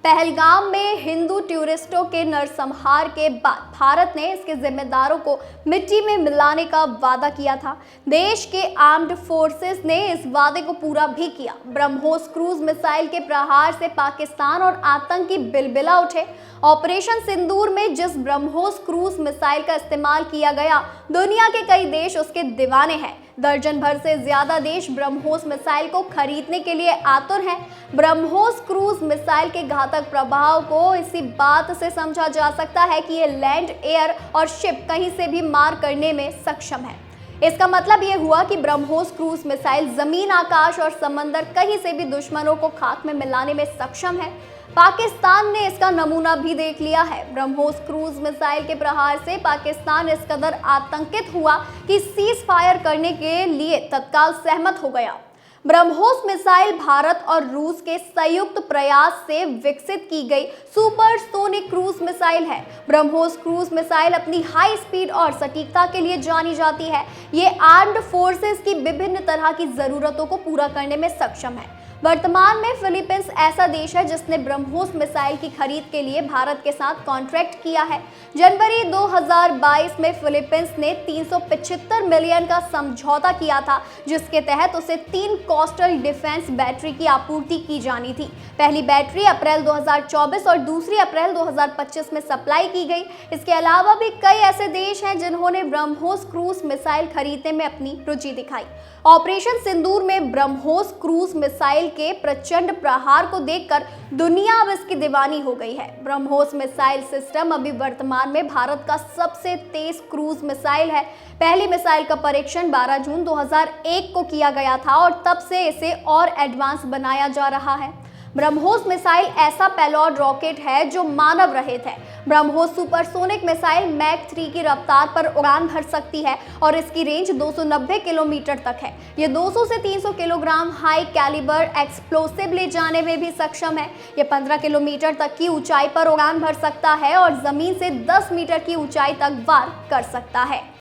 पहलगाम में हिंदू टूरिस्टों के नरसंहार के बाद भारत ने इसके जिम्मेदारों को मिट्टी में मिलाने का वादा किया था। देश के आर्म्ड फोर्सेस ने इस वादे को पूरा भी किया। ब्रह्मोस क्रूज मिसाइल के प्रहार से पाकिस्तान और आतंकी बिलबिला उठे। ऑपरेशन सिंदूर में जिस ब्रह्मोस क्रूज मिसाइल का इस्तेमाल किया गया, दुनिया के कई देश उसके दीवाने हैं। दर्जन भर से ज्यादा देश ब्रह्मोस मिसाइल को खरीदने के लिए आतुर हैं। ब्रह्मोस क्रूज मिसाइल के घातक प्रभाव को इसी बात से समझा जा सकता है कि ये लैंड, एयर और शिप कहीं से भी मार करने में सक्षम है। इसका मतलब ये हुआ कि ब्रह्मोस क्रूज मिसाइल जमीन, आकाश और समंदर कहीं से भी दुश्मनों को खाक में मिलाने में सक्षम है। पाकिस्तान ने इसका नमूना भी देख लिया है। ब्रह्मोस क्रूज मिसाइल के प्रहार से पाकिस्तान इस कदर आतंकित हुआ कि सीज फायर करने के लिए तत्काल सहमत हो गया। ब्रह्मोस मिसाइल भारत और रूस के संयुक्त प्रयास से विकसित की गई सुपरसोनिक क्रूज मिसाइल है। ब्रह्मोस क्रूज मिसाइल अपनी हाई स्पीड और सटीकता के लिए जानी जाती है। ये आर्म्ड फोर्सेस की विभिन्न तरह की जरूरतों को पूरा करने में सक्षम है। वर्तमान में फिलीपींस ऐसा देश है जिसने ब्रह्मोस मिसाइल की खरीद के लिए भारत के साथ कॉन्ट्रैक्ट किया है। जनवरी 2022 में फिलीपींस ने 375 मिलियन का समझौता किया था, जिसके तहत उसे 3 कोस्टल डिफेंस बैटरी की आपूर्ति की जानी थी। पहली बैटरी अप्रैल 2024 और दूसरी अप्रैल 2025 में सप्लाई की गई। इसके अलावा भी कई ऐसे देश हैं जिन्होंने ब्रह्मोस क्रूज मिसाइल खरीदने में अपनी रुचि दिखाई। ऑपरेशन सिंदूर में ब्रह्मोस क्रूज मिसाइल के प्रचंड प्रहार को देखकर दुनिया अब इसकी दीवानी हो गई है। ब्रह्मोस मिसाइल सिस्टम अभी वर्तमान में भारत का सबसे तेज क्रूज मिसाइल है। पहली मिसाइल का परीक्षण 12 जून 2001 को किया गया था और तब से इसे और एडवांस बनाया जा रहा है। ब्रह्मोस मिसाइल ऐसा पेलोड रॉकेट है जो मानव रहित है। ब्रह्मोस सुपरसोनिक मिसाइल मैक 3 की रफ्तार पर उड़ान भर सकती है और इसकी रेंज 290 किलोमीटर तक है। ये 200 से 300 किलोग्राम हाई कैलिबर एक्सप्लोसिव ले जाने में भी सक्षम है। ये 15 किलोमीटर तक की ऊंचाई पर उड़ान भर सकता है और जमीन से 10 मीटर की ऊंचाई तक वार कर सकता है।